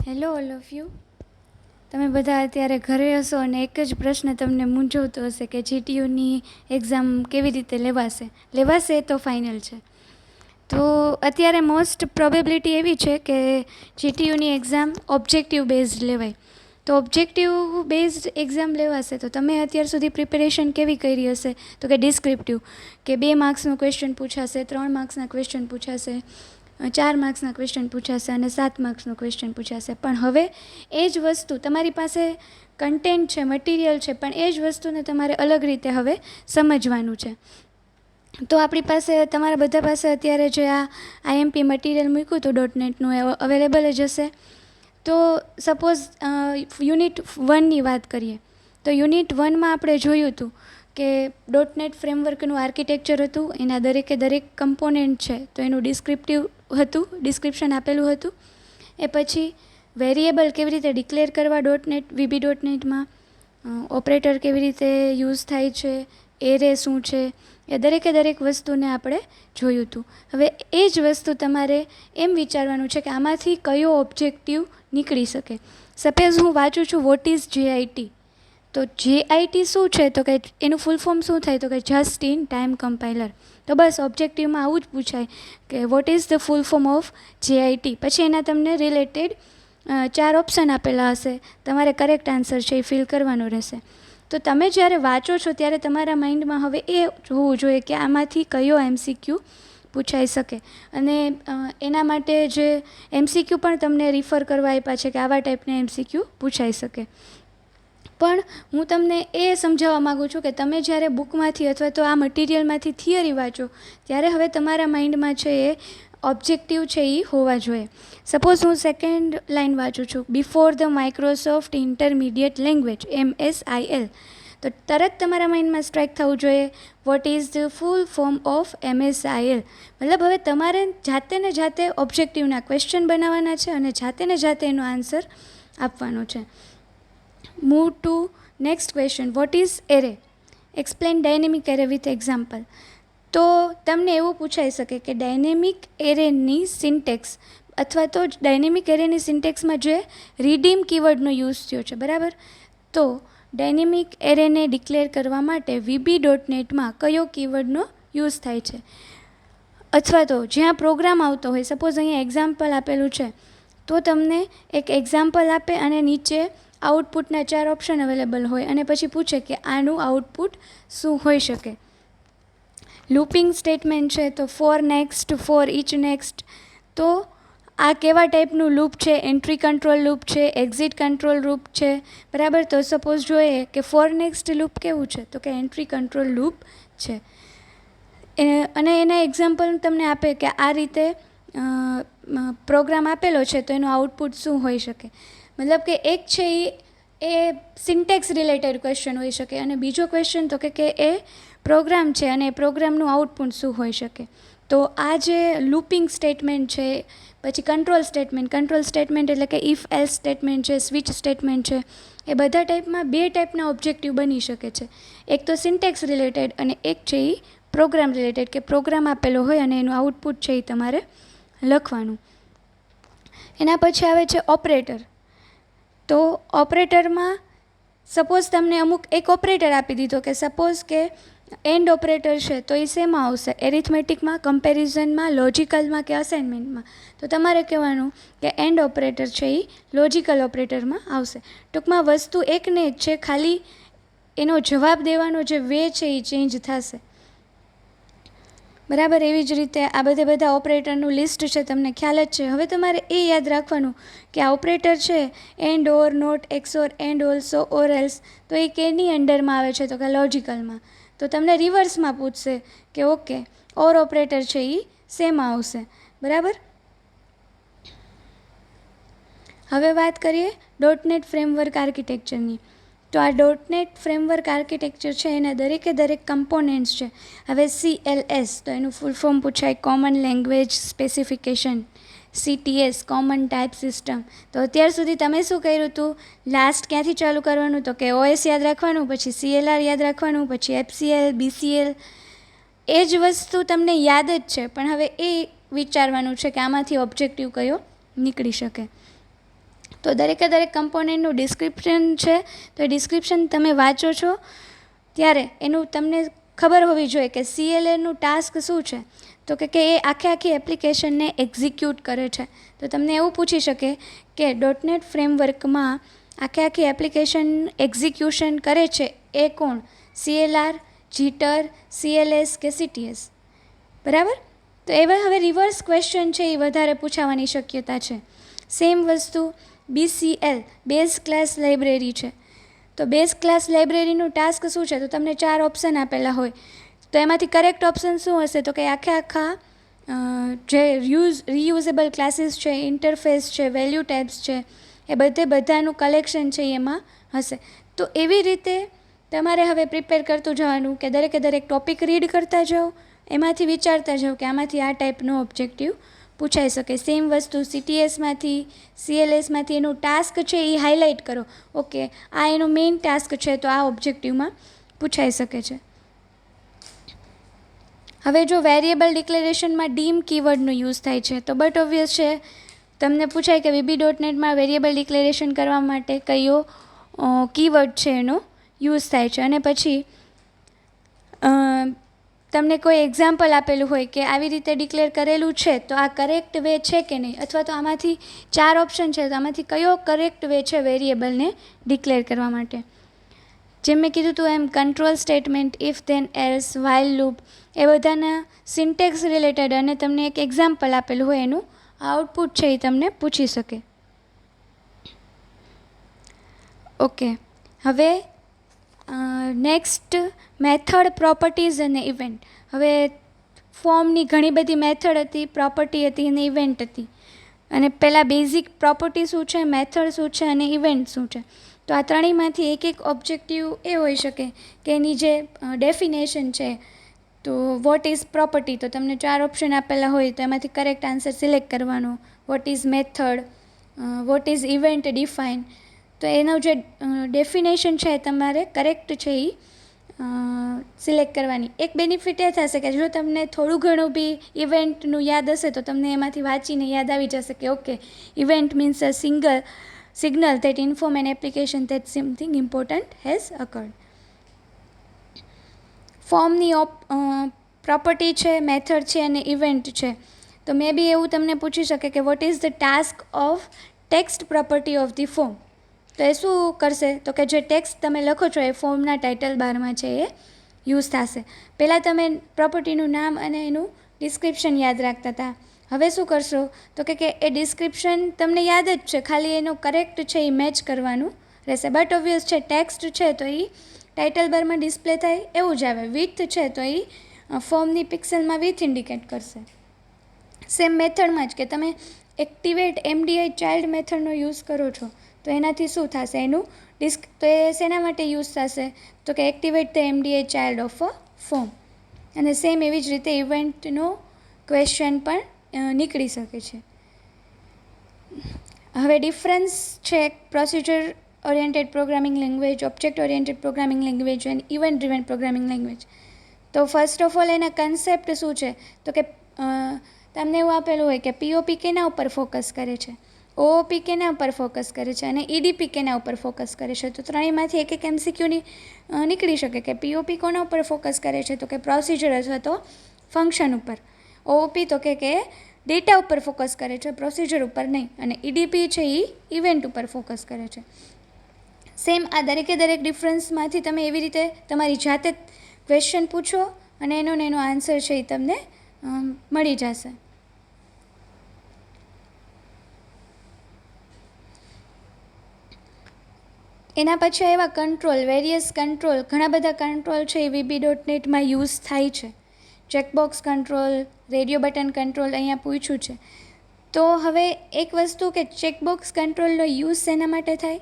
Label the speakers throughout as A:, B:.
A: Hello all of you. તમે બધા અત્યારે ઘરે હશો અને એક જ પ્રશ્ન તમને મૂંઝવતો હશે કે જીટીયુની એક્ઝામ કેવી રીતે લેવાશે તો ફાઇનલ છે. તો અત્યારે મોસ્ટ પ્રોબેબિલિટી એવી છે કે જીટીયુની એક્ઝામ ઓબ્જેક્ટિવ બેઝડ લેવાય. તો ઓબ્જેક્ટિવ બેઝડ એક્ઝામ લેવાશે તો તમે અત્યાર સુધી પ્રિપેરેશન કેવી કરી હશે? તો કે ડિસ્ક્રિપ્ટિવ, કે 2 માર્ક્સનું ક્વેશ્ચન પૂછાશે, 3 માર્ક્સના ક્વેશ્ચન પૂછાશે, 4 માર્ક્સના ક્વેશ્ચન પૂછાશે અને 7 માર્ક્સનું ક્વેશ્ચન પૂછાશે. પણ હવે એ જ વસ્તુ તમારી પાસે કન્ટેન્ટ છે, મટીરિયલ છે, પણ એ જ વસ્તુને તમારે અલગ રીતે હવે સમજવાનું છે. તો આપણી પાસે, તમારા બધા પાસે અત્યારે જે આ આઈએમપી મટીરિયલ મૂક્યું હતું .NETનું એ અવેલેબલ જ હશે. તો સપોઝ યુનિટ 1ની વાત કરીએ તો યુનિટ 1માં આપણે જોયું હતું કે .NET ફ્રેમવર્કનું આર્કિટેક્ચર હતું, એના દરેક કમ્પોનેન્ટ છે તો એનું ડિસ્ક્રિપ્શન આપેલું હતું. એ પછી વેરિયેબલ કેવી રીતે ડિક્લેર કરવા VB.NETમાં, ઓપરેટર કેવી રીતે યુઝ થાય છે, એરે શું છે, એ દરેક વસ્તુને આપણે જોયું હતું. હવે એ જ વસ્તુ તમારે એમ વિચારવાનું છે કે આમાંથી કયો ઓબ્જેક્ટિવ નીકળી શકે. સપોઝ હું વાંચું છું વોટ ઇઝ JIT, તો JIT શું છે તો કે એનું ફૂલ ફોર્મ શું થાય તો કે જસ્ટ ઇન ટાઈમ કમ્પાઇલર. તો બસ ઓબ્જેક્ટિવમાં આવું જ પૂછાય કે what is the full form of JIT. પછી એના તમને રિલેટેડ 4 ઓપ્શન આપેલા હશે, તમારે કરેક્ટ આન્સર છે એ ફિલ કરવાનો રહેશે. તો તમે જ્યારે વાંચો છો ત્યારે તમારા માઇન્ડમાં હવે એ હોવું જોઈએ કે આમાંથી કયો MCQ પૂછાઈ શકે. અને એના માટે જે MCQ પણ તમને રિફર કરવા આપ્યા છે કે આવા ટાઈપના MCQ પૂછાઈ શકે. પણ હું તમને એ સમજાવવા માગું છું કે તમે જ્યારે બુકમાંથી અથવા તો આ મટીરિયલમાંથી થિયરી વાંચો ત્યારે હવે તમારા માઇન્ડમાં છે એ ઓબ્જેક્ટિવ છે એ હોવા જોઈએ. સપોઝ હું સેકન્ડ લાઇન વાંચું છું, before the Microsoft intermediate language MSIL, તો તરત તમારા માઇન્ડમાં સ્ટ્રાઇક થવું જોઈએ what is the full form of MSIL. મતલબ હવે તમારે જાતે ઓબ્જેક્ટિવના ક્વેશ્ચન બનાવવાના છે અને જાતે એનો આન્સર આપવાનો છે. Move to next question, what is array? Explain dynamic array with example. તો તમને એવું પૂછાઈ શકે કે ડાયનેમિક એરેની સિન્ટેક્સ અથવા તો ડાયનેમિક એરેની સિન્ટેક્સમાં જે રીડીમ કીવર્ડનો યુઝ થયો છે, બરાબર? તો ડાયનેમિક એરેને ડિક્લેર કરવા માટે VB.NETમાં કયો કીવર્ડનો યુઝ થાય છે? અથવા તો જ્યાં પ્રોગ્રામ આવતો હોય, સપોઝ અહીંયા એક્ઝામ્પલ આપેલું છે તો તમને એક એક્ઝામ્પલ આપે અને નીચે આઉટપુટના 4 ઓપ્શન અવેલેબલ હોય અને પછી પૂછે કે આનું આઉટપુટ શું હોઈ શકે. લૂપિંગ સ્ટેટમેન્ટ છે તો for next, for each next. તો આ કેવા ટાઈપનું લૂપ છે? એન્ટ્રી કંટ્રોલ લૂપ છે, એક્ઝિટ કંટ્રોલ લૂપ છે, બરાબર? તો સપોઝ જોઈએ કે ફોર નેક્સ્ટ લૂપ કેવું છે તો કે એન્ટ્રી કંટ્રોલ લૂપ છે. અને એના એક્ઝામ્પલ તમને આપે કે આ રીતે પ્રોગ્રામ આપેલો છે તો એનું આઉટપુટ શું હોઈ શકે. મતલબ કે એક છે એ સિન્ટેક્સ રિલેટેડ ક્વેશ્ચન હોઈ શકે અને બીજો ક્વેશ્ચન તો કે એ પ્રોગ્રામ છે અને પ્રોગ્રામનું આઉટપુટ શું હોઈ શકે. તો આ જે લૂપિંગ સ્ટેટમેન્ટ છે, પછી કંટ્રોલ સ્ટેટમેન્ટ એટલે કે ઇફ એલ્સ સ્ટેટમેન્ટ છે, સ્વિચ સ્ટેટમેન્ટ છે, એ બધા ટાઈપમાં 2 ટાઈપના ઓબ્જેક્ટિવ બની શકે છે. એક તો સિન્ટેક્સ રિલેટેડ અને એક છે એ પ્રોગ્રામ રિલેટેડ, કે પ્રોગ્રામ આપેલો હોય અને એનું આઉટપુટ છે એ તમારે લખવાનું. એના પછી આવે છે ઓપરેટર. તો ઓપરેટરમાં સપોઝ તમને અમુક એક ઓપરેટર આપી દીધો કે સપોઝ કે એન્ડ ઓપરેટર છે તો એ શેમાં આવશે? એરિથમેટિકમાં, કમ્પેરિઝનમાં, લોજિકલમાં કે અસાઇનમેન્ટમાં? તો તમારે કહેવાનું કે એન્ડ ઓપરેટર છે એ લોજિકલ ઓપરેટરમાં આવશે. ટૂંકમાં વસ્તુ એકને જ છે, ખાલી એનો જવાબ દેવાનો જે વે છે એ ચેન્જ થશે, બરાબર? એવી જ રીતે આ બધા ઓપરેટરનું લિસ્ટ છે, તમને ખ્યાલ જ છે. હવે તમારે એ યાદ રાખવાનું કે આ ઓપરેટર છે and, or, not, XOR, and, also, or else, તો એ કેની અંડરમાં આવે છે તો કે લોજિકલમાં. તો તમને રિવર્સમાં પૂછશે કે ઓકે ઓર ઓપરેટર છે એ શેમાં આવશે, બરાબર? હવે વાત કરીએ .NET ફ્રેમવર્ક આર્કિટેક્ચરની. તો આ .NET ફ્રેમવર્ક આર્કિટેક્ચર છે એના દરેક કમ્પોનેન્ટ્સ છે. હવે CLS તો એનું ફૂલ ફોર્મ પૂછાય, common language specification. CTS common type system. તો અત્યાર સુધી તમે શું કર્યું હતું? લાસ્ટ ક્યાંથી ચાલુ કરવાનું? તો કે OS યાદ રાખવાનું, પછી CLR યાદ રાખવાનું, પછી FCL, BCL. એ જ વસ્તુ તમને યાદ જ છે, પણ હવે એ વિચારવાનું છે કે આમાંથી ઓબ્જેક્ટિવ કયો નીકળી શકે. તો તો દરેકે દરેક કમ્પોનન્ટનું ડિસ્ક્રિપ્શન છે, તો એ ડિસ્ક્રિપ્શન તમે વાંચો છો ત્યારે એનું તમને ખબર હોવી જોઈએ કે CLAનું ટાસ્ક શું છે. તો કે એ આખી એપ્લિકેશનને એક્ઝિક્યુટ કરે છે. તો તમને એવું પૂછી શકે કે .NET ફ્રેમવર્કમાં આખી એપ્લિકેશન એક્ઝિક્યુશન કરે છે એ કોણ? CLR, જીટર, CLS કે CTS? બરાબર. તો એવા હવે રિવર્સ ક્વેશ્ચન છે એ વધારે પૂછાવાની શક્યતા છે. સેમ વસ્તુ BCL, બેઝ ક્લાસ લાઇબ્રેરી છે. તો બેઝ ક્લાસ લાઇબ્રેરીનું ટાસ્ક શું છે? તો તમને 4 ઓપ્શન આપેલા હોય, તો એમાંથી કરેક્ટ ઓપ્શન શું હશે? તો કે આખા જે રીયુઝેબલ ક્લાસીસ છે, ઇન્ટરફેસ છે, વેલ્યુ ટેબ્સ છે, એ બધાનું કલેક્શન છે એમાં હશે. તો એવી રીતે તમારે હવે પ્રિપેર કરતું જવાનું કે દરેકે દરેક ટોપિક રીડ કરતા જાઓ, એમાંથી વિચારતા જાઓ કે આમાંથી આ ટાઈપનો ઓબ્જેક્ટિવ પૂછાઈ શકે. સેમ વસ્તુ CTSમાંથી, CLSમાંથી એનું ટાસ્ક છે એ હાઇલાઇટ કરો. ઓકે, આ એનું મેઇન ટાસ્ક છે, તો આ ઓબ્જેક્ટિવમાં પૂછાઈ શકે છે. હવે જો વેરિયેબલ ડિક્લેરેશનમાં ડીમ કીવર્ડનો યુઝ થાય છે, તો બટ ઓબ્વિયસ છે તમને પૂછાય કે VB.NETમાં વેરિયેબલ ડિક્લેરેશન કરવા માટે કયો કીવર્ડ છે એનો યુઝ થાય છે. અને પછી તમને કોઈ એક્ઝામ્પલ આપેલું હોય કે આવી રીતે ડિક્લેર કરેલું છે, તો આ કરેક્ટ વે છે કે નહીં, અથવા તો આમાંથી 4 ઓપ્શન છે, તો આમાંથી કયો કરેક્ટ વે છે વેરિયેબલને ડિક્લેર કરવા માટે. જેમ મેં કીધું હતું એમ control statement, if then else, while loop, એ બધાના સિન્ટેક્સ રિલેટેડ અને તમને એક એક્ઝામ્પલ આપેલું હોય એનું આઉટપુટ છે એ તમને પૂછી શકે. ઓકે, હવે નેક્સ્ટ મેથડ, પ્રોપર્ટીઝ અને ઇવેન્ટ. હવે ફોર્મની ઘણી બધી મેથડ હતી, પ્રોપર્ટી હતી અને ઇવેન્ટ હતી. અને પહેલાં બેઝિક પ્રોપર્ટી શું છે, મેથડ શું છે અને ઇવેન્ટ શું છે. તો આ ત્રણેયમાંથી એક ઓબ્જેક્ટિવ એ હોઈ શકે કે એની જે ડેફિનેશન છે. તો વોટ ઇઝ પ્રોપર્ટી? તો તમને 4 ઓપ્શન આપેલા હોય, તો એમાંથી કરેક્ટ આન્સર સિલેક્ટ કરવાનો. What is method? What is event define? તો એનું જે ડેફિનેશન છે તમારે કરેક્ટ છે એ સિલેક્ટ કરવાની. એક બેનિફિટ એ થશે કે જો તમને થોડું ઘણું બી ઇવેન્ટનું યાદ હશે, તો તમને એમાંથી વાંચીને યાદ આવી જશે કે okay, event means uh signal that inform an application that something important has occurred. ફોર્મની પ્રોપર્ટી છે, મેથડ છે અને ઇવેન્ટ છે. તો મે બી એવું તમને પૂછી શકે કે what is the task of text property of the form? તો એ શું કરશે? તો કે જે ટેક્સ્ટ તમે લખો છો એ ફોર્મના ટાઇટલ બારમાં છે એ યુઝ થશે. પહેલાં તમે પ્રોપર્ટીનું નામ અને એનું ડિસ્ક્રિપ્શન યાદ રાખતા હતા. હવે શું કરશો? તો કે એ ડિસ્ક્રિપ્શન તમને યાદ જ છે, ખાલી એનો કરેક્ટ છે એ મેચ કરવાનું રહેશે. બટ ઓબ્વિયસ છે ટેક્સ્ટ છે તો એ ટાઇટલ બારમાં ડિસ્પ્લે થાય એવું જ આવે. વિથ છે તો એ ફોર્મની પિક્સલમાં વિથ ઇન્ડિકેટ કરશે. સેમ મેથડમાં જ કે તમે એક્ટિવેટ MDI ચાઇલ્ડ મેથડનો યુઝ કરો છો, તો એનાથી શું થશે? એનું તો એ શેના માટે યુઝ થશે? તો કે activate the MDI child of a form. અને સેમ એવી જ રીતે ઇવેન્ટનો ક્વેશ્ચન પણ નીકળી શકે છે. હવે ડિફરન્સ છે procedure oriented programming language, object oriented programming language અને ઇવેન્ટ ડ્રિવન પ્રોગ્રામિંગ લેંગ્વેજ. તો ફર્સ્ટ ઓફ ઓલ એના કન્સેપ્ટ શું છે? તો કે તમને એવું આપેલું હોય કે POP કેના ઉપર ફોકસ કરે છે, OOP કેના ઉપર ફોકસ કરે છે અને EDP કેના ઉપર ફોકસ કરે છે. તો ત્રણેયમાંથી એક MCQની નીકળી શકે કે POP કોના ઉપર ફોકસ કરે છે? તો કે પ્રોસિજર અથવા તો ફંક્શન ઉપર. OOP તો કે ડેટા ઉપર ફોકસ કરે છે, પ્રોસિજર ઉપર નહીં. અને EDP છે એ ઇવેન્ટ ઉપર ફોકસ કરે છે. સેમ આ દરેકે દરેક ડિફરન્સમાંથી તમે એવી રીતે તમારી જાતે ક્વેશ્ચન પૂછો અને એનો આન્સર છે એ તમને મળી જશે. એના પછી એવા કંટ્રોલ, વેરિયસ કંટ્રોલ, ઘણા બધા કંટ્રોલ છે એ VB.NETમાં યુઝ થાય છે. Checkbox control, radio button control અહીંયા પૂછ્યું છે. તો હવે એક વસ્તુ કે ચેકબોક્સ કંટ્રોલનો યુઝ શેના માટે થાય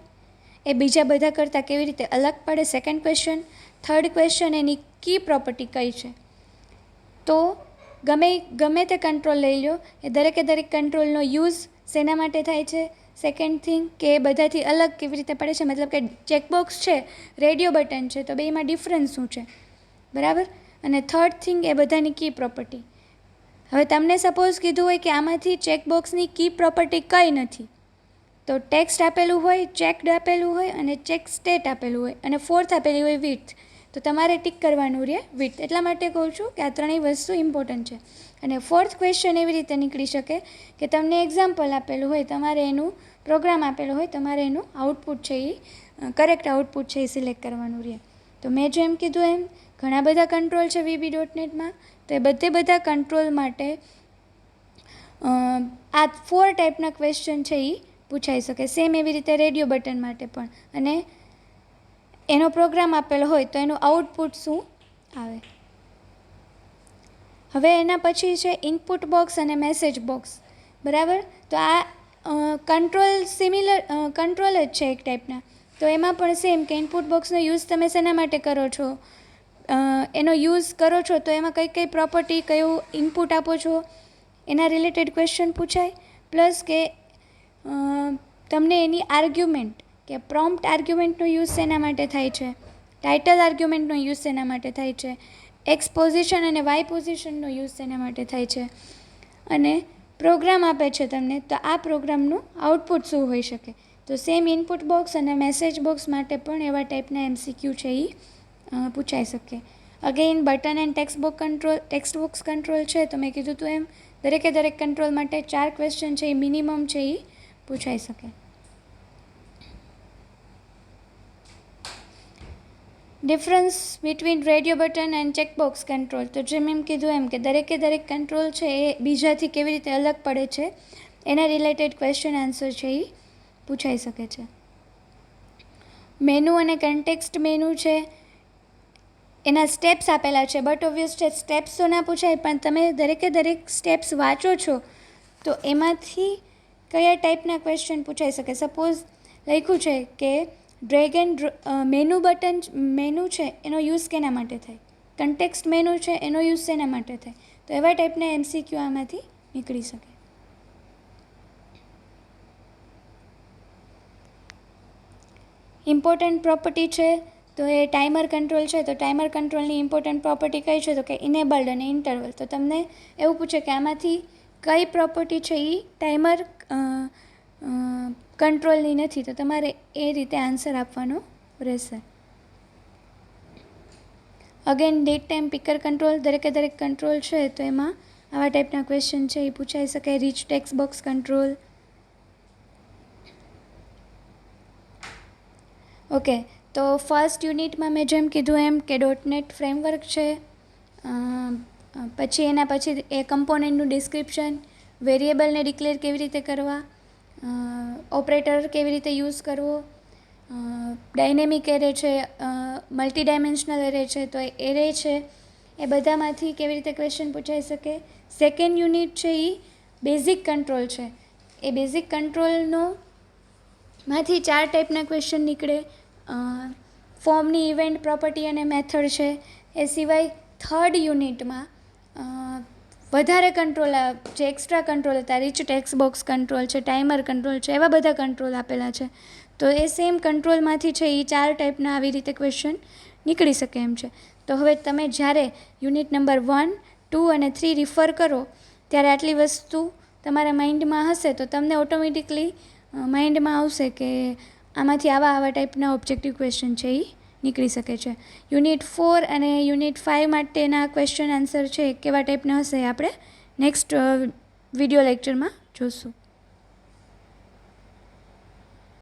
A: એ બીજા બધા કરતાં કેવી રીતે અલગ પડે? Second question. થર્ડ ક્વેશ્ચન, એની કી પ્રોપર્ટી કઈ છે? તો ગમે તે કંટ્રોલ લઈ લો, એ દરેકે દરેક કંટ્રોલનો યુઝ શેના માટે થાય છે? સેકન્ડ થિંગ કે એ બધાથી અલગ કેવી રીતે પડે છે? મતલબ કે ચેકબોક્સ છે, રેડિયો બટન છે, તો બેમાં ડિફરન્સ શું છે? બરાબર. અને થર્ડ થિંગ એ બધાની કી પ્રોપર્ટી. હવે તમને સપોઝ કીધું હોય કે આમાંથી ચેકબોક્સની કી પ્રોપર્ટી કઈ નથી, તો ટેક્સ્ટ આપેલું હોય, ચેકડ આપેલું હોય અને ચેક સ્ટેટ આપેલું હોય અને ફોર્થ આપેલી હોય વિડ્થ, તો તમારે ટીક કરવાનું રહે વિડ્થ. એટલા માટે કહું છું કે આ ત્રણેય વસ્તુ ઇમ્પોર્ટન્ટ છે. અને ફોર્થ ક્વેશ્ચન એવી રીતે નીકળી શકે કે તમને એક્ઝામ્પલ આપેલું હોય, તમારે એનું પ્રોગ્રામ આપેલો હોય, તમારે એનું આઉટપુટ છે એ કરેક્ટ આઉટપુટ છે એ સિલેક્ટ કરવાનું રહે. તો મેં જેમ કીધું એમ ઘણા બધા કંટ્રોલ છે VB.NETમાં. તો એ બધા કંટ્રોલ માટે આ 4 ટાઈપના ક્વેશ્ચન છે એ પૂછાઈ શકે. સેમ એવી રીતે રેડિયો બટન માટે પણ. અને એનો પ્રોગ્રામ આપેલો હોય તો એનું આઉટપુટ શું આવે. હવે એના પછી છે ઇનપુટ બોક્સ અને મેસેજ બોક્સ. બરાબર. તો આ કંટ્રોલ જ છે એક ટાઈપના. તો એમાં પણ સેમ કે ઇનપુટ બોક્સનો યુઝ તમે શેના માટે કરો છો, એનો યુઝ કરો છો તો એમાં કઈ પ્રોપર્ટી, કયું ઇનપુટ આપો છો, એના રિલેટેડ ક્વેશ્ચન પૂછાય. પ્લસ કે તમને એની આર્ગ્યુમેન્ટ કે પ્રોમ્પ્ટ આર્ગ્યુમેન્ટનો યુઝ શેના માટે થાય છે, ટાઇટલ આર્ગ્યુમેન્ટનો યુઝ શેના માટે થાય છે, એક્સ પોઝિશન અને વાય પોઝિશનનો યુઝ શેના માટે થાય છે, અને પ્રોગ્રામ આપે છે તમને, તો આ પ્રોગ્રામનું આઉટપુટ શું હોઈ શકે. તો સેમ ઇનપુટ બોક્સ અને મેસેજ બોક્સ માટે પણ એવા ટાઈપના MCQ છે એ પૂછાઈ શકે. Again button and text box control છે તો મેં કીધું હતું એમ દરેક કંટ્રોલ માટે 4 ક્વેશ્ચન છે એ મિનિમમ છે એ પૂછાઈ શકે. Difference between radio button and checkbox control. તો જેમ એમ કીધું એમ કે દરેક કંટ્રોલ છે એ બીજાથી કેવી રીતે અલગ પડે છે એના રિલેટેડ ક્વેશ્ચન આન્સર છે એ પૂછાઈ શકે છે. મેનુ અને કન્ટેક્સ્ટ મેનુ છે એના સ્ટેપ્સ આપેલા છે, બટ ઓબ્વિયસ છે સ્ટેપ્સ તો ના પૂછાય, પણ તમે દરેક સ્ટેપ્સ વાંચો છો તો એમાંથી કયા ટાઈપના ક્વેશ્ચન પૂછાઈ શકે. સપોઝ લખ્યું છે કે ડ્રેગ એન્ડ મેનુ છે એનો યુઝ કેના માટે થાય, કન્ટેક્સ્ટ મેનુ છે એનો યુઝ શેના માટે થાય, તો એવા ટાઈપના MCQ આમાંથી નીકળી શકે. ઇમ્પોર્ટન્ટ પ્રોપર્ટી છે તો એ ટાઈમર કંટ્રોલ છે. તો ટાઈમર કંટ્રોલની ઇમ્પોર્ટન્ટ પ્રોપર્ટી કઈ છે, તો કે ઇનેબલ્ડ અને ઇન્ટરવલ. તો તમને એવું પૂછે કે આમાંથી કઈ પ્રોપર્ટી છે એ ટાઈમર કંટ્રોલની નથી, તો તમારે એ રીતે આન્સર આપવાનો રહેશે. Again date time picker control. દરેક કંટ્રોલ છે તો એમાં આવા ટાઈપના ક્વેશ્ચન છે એ પૂછાઈ શકે. Rich text box control. Okay, તો ફર્સ્ટ યુનિટમાં મેં જેમ કીધું એમ કે .NET ફ્રેમવર્ક છે, પછી એના પછી એ કમ્પોનન્ટનું ડિસ્ક્રિપ્શન, વેરિયેબલને ડિક્લેર કેવી રીતે કરવા, ઓપરેટર કેવી રીતે યુઝ કરવો, ડાયનેમિક એરે છે, મલ્ટી ડાયમેન્શનલ એરે છે, તો એરે છે એ બધામાંથી કેવી રીતે ક્વેશ્ચન પૂછાઈ શકે. સેકન્ડ યુનિટ છે એ બેઝિક કંટ્રોલ છે. એ બેઝિક કંટ્રોલનો માંથી 4 ટાઈપના ક્વેશ્ચન નીકળે. ફોર્મની ઇવેન્ટ, પ્રોપર્ટી અને મેથડ છે. એ સિવાય થર્ડ યુનિટમાં વધારે કંટ્રોલ જે એક્સ્ટ્રા કંટ્રોલ હતા, રીચ ટેક્સ્ટ બોક્સ કંટ્રોલ છે, ટાઈમર કંટ્રોલ છે, એવા બધા કંટ્રોલ આપેલા છે. તો એ સેમ કંટ્રોલમાંથી છે એ 4 ટાઈપના આવી રીતે ક્વેશ્ચન નીકળી શકે એમ છે. તો હવે તમે જ્યારે યુનિટ નંબર 1, 2 અને 3 રિફર કરો ત્યારે આટલી વસ્તુ તમારા માઇન્ડમાં હશે તો તમને ઓટોમેટિકલી માઇન્ડમાં આવશે કે આમાંથી આવા ટાઈપના ઓબ્જેક્ટિવ ક્વેશ્ચન છે એ નીકળી શકે છે. યુનિટ 4 અને યુનિટ 5 માટેના ક્વેશ્ચન આન્સર છે કેવા ટાઈપના હશે એ આપણે નેક્સ્ટ વિડીયો લેક્ચરમાં જોઈશું.